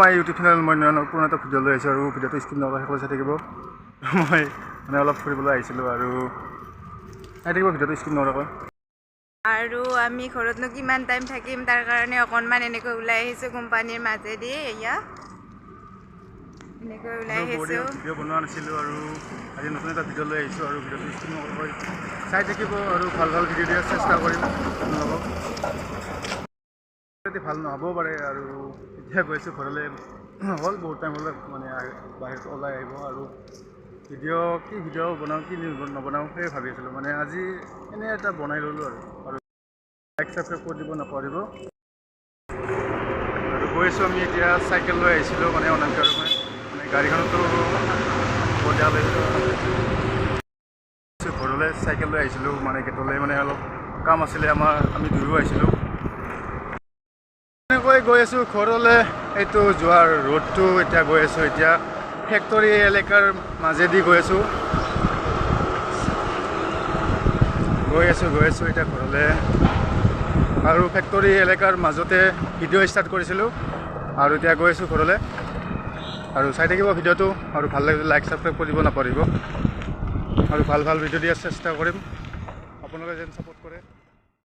My YouTube channel মই নতুন এটা ভিডিঅ' লৈ আহিছোঁ আৰু ভিডিঅ'টো স্কিপ নকৰাকৈ চাই থাকিব। মই মানে অলপ ফুৰিবলৈ আহিছিলোঁ আৰু চাই থাকিব ভিডিঅ'টো স্কিপ নকৰাকৈ। আৰু আমি ঘৰতনো কিমান টাইম থাকিম, তাৰ কাৰণে অকণমান এনেকৈ ওলাই আহিছোঁ কোম্পানীৰ মাজেদি। এয়া এনেকৈ ওলাই আহিছোঁ। ভিডিঅ' বনোৱা নাছিলোঁ আৰু আজি নতুন এটা ভিডিঅ' লৈ আহিছোঁ আৰু ভিডিঅ'টো স্কিপ নকৰাকৈ চাই থাকিব আৰু ভাল ভাল ভিডিঅ' দিয়াৰ চেষ্টা কৰিম আপোনালোকক। ভাল নহ'বও পাৰে আৰু এতিয়া গৈছোঁ ঘৰলৈ, হ'ল বহুত টাইম হ'লে মানে বাহিৰত ওলাই আহিব আৰু কি ভিডিঅ' বনাওঁ কি নবনাওঁ সেই ভাবি আছিলোঁ। মানে আজি এনেই এটা বনাই ল'লোঁ আৰু লাইক ছাবস্ক্ৰাইব কৰি দিব নাপাহৰিব। আৰু গৈ আছোঁ আমি এতিয়া, চাইকেল লৈ আহিছিলোঁ মানে অনামিকা আৰু মই মানে গাড়ীখনতো বঢ়িয়া লৈ ঘৰলৈ চাইকেল লৈ আহিছিলোঁ মানে গেটলৈ, মানে অলপ কাম আছিলে আমাৰ, আমি দুয়ো আহিছিলোঁ। এনেকৈ গৈ আছোঁ ঘৰলৈ, এইটো যোৱাৰ ৰোডটো এতিয়া গৈ আছোঁ, এতিয়া ফেক্টৰী এলেকাৰ মাজেদি গৈ আছোঁ এতিয়া ঘৰলৈ। আৰু ফেক্টৰী এলেকাৰ মাজতে ভিডিঅ' ষ্টাৰ্ট কৰিছিলোঁ আৰু এতিয়া গৈ আছোঁ ঘৰলৈ। আৰু চাই থাকিব ভিডিঅ'টো, আৰু ভাল লাগিলে লাইক ছাবস্ক্ৰাইব কৰিব নাপাহৰিব আৰু ভাল ভাল ভিডিঅ' দিয়াৰ চেষ্টা কৰিম, আপোনালোকে যেন ছাপোৰ্ট কৰে।